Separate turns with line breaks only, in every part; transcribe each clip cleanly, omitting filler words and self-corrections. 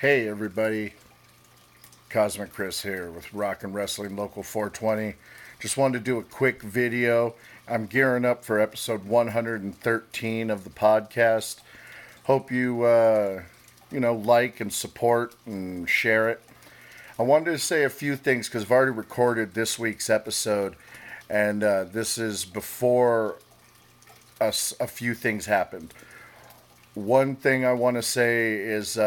Hey everybody, Cosmic Chris here with Rock and Wrestling Local 420. Just wanted to do a quick video. I'm gearing up for episode 113 of the podcast. Hope you, like and support and share it. I wanted to say a few things because I've already recorded this week's episode, and this is before a few things happened. One thing I want to say is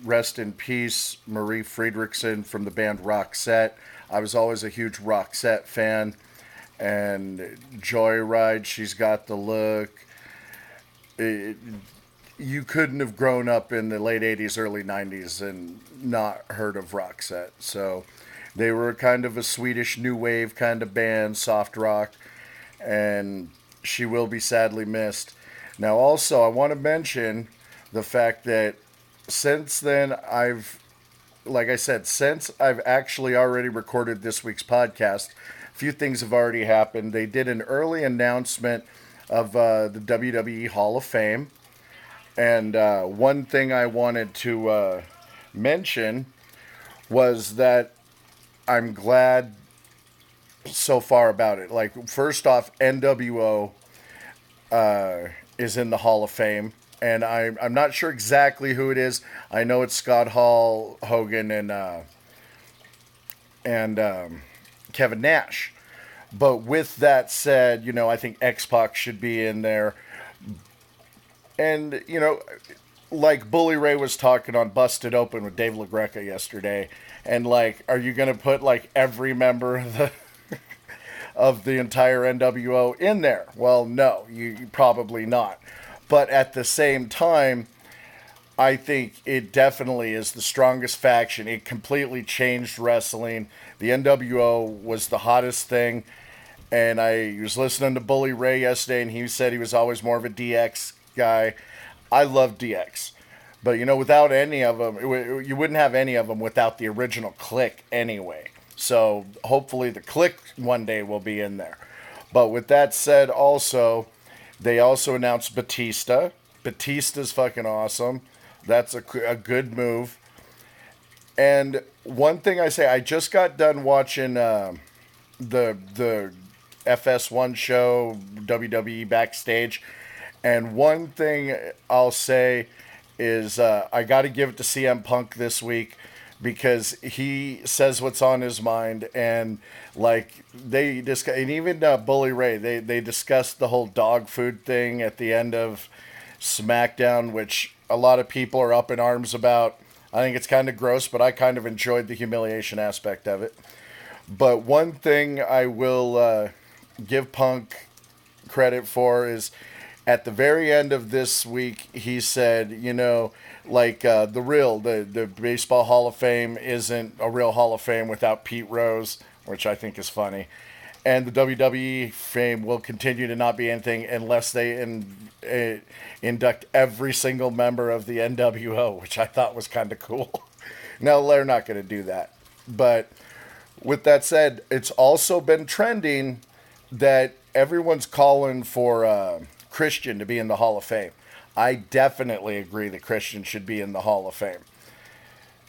rest in peace, Marie Friedrichsen from the band Roxette. I was always a huge Roxette fan. And Joyride, she's got the look. It, you couldn't have grown up in the late 80s, early 90s and not heard of Roxette. So they were kind of a Swedish new wave kind of band, soft rock. And she will be sadly missed. Now, also, I want to mention the fact that since then, like I said, since I've actually already recorded this week's podcast, a few things have already happened. They did an early announcement of the WWE Hall of Fame. And one thing I wanted to mention was that I'm glad so far about it. Like, first off, NWO is in the Hall of Fame, and I'm not sure exactly who it is. I know it's Scott Hall, Hogan, and Kevin Nash. But with that said, I think X-Pac should be in there. And, like Bully Ray was talking on Busted Open with Dave LaGreca yesterday, and, like, are you going to put, like, every member of the entire NWO in there? Well, no, you probably not. But at the same time, I think it definitely is the strongest faction. It completely changed wrestling. The NWO was the hottest thing. And I was listening to Bully Ray yesterday, and he said he was always more of a DX guy. I love DX. But, without any of them, you wouldn't have any of them without the original Click anyway. So hopefully the Click one day will be in there. But with that said, also, they also announced Batista. Batista's fucking awesome. That's a good move. And one thing I say, I just got done watching the FS1 show, WWE Backstage. And one thing I'll say is I got to give it to CM Punk this week, because he says what's on his mind. And like they discuss, and even Bully Ray, they discussed the whole dog food thing at the end of SmackDown, which a lot of people are up in arms about. I think it's kind of gross, but I kind of enjoyed the humiliation aspect of it. But one thing I will give Punk credit for is at the very end of this week, he said, the Baseball Hall of Fame isn't a real Hall of Fame without Pete Rose, which I think is funny. And the WWE fame will continue to not be anything unless they induct every single member of the NWO, which I thought was kind of cool. No, they're not going to do that. But with that said, it's also been trending that everyone's calling for Christian to be in the Hall of Fame. I definitely agree that Christian should be in the Hall of Fame.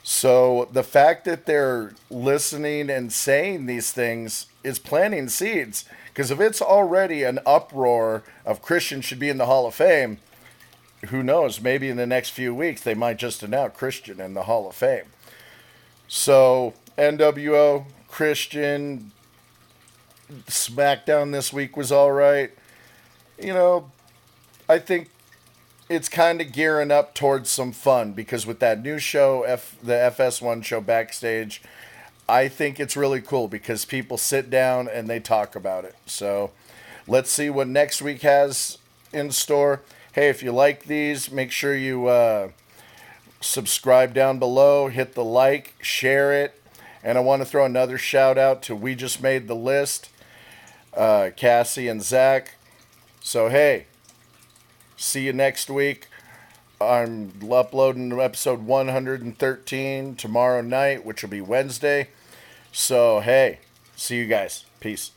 So the fact that they're listening and saying these things is planting seeds. Because if it's already an uproar of Christian should be in the Hall of Fame, who knows? Maybe in the next few weeks they might just announce Christian in the Hall of Fame. So NWO, Christian, SmackDown this week was all right. I think it's kind of gearing up towards some fun, because with that new show, the FS1 show Backstage, I think it's really cool because people sit down and they talk about it. So let's see what next week has in store. Hey, if you like these, make sure you subscribe down below, hit the like, share it. And I want to throw another shout out to We Just Made the List, Cassie and Zach. So, hey, see you next week. I'm uploading episode 113 tomorrow night, which will be Wednesday. So, hey, see you guys. Peace.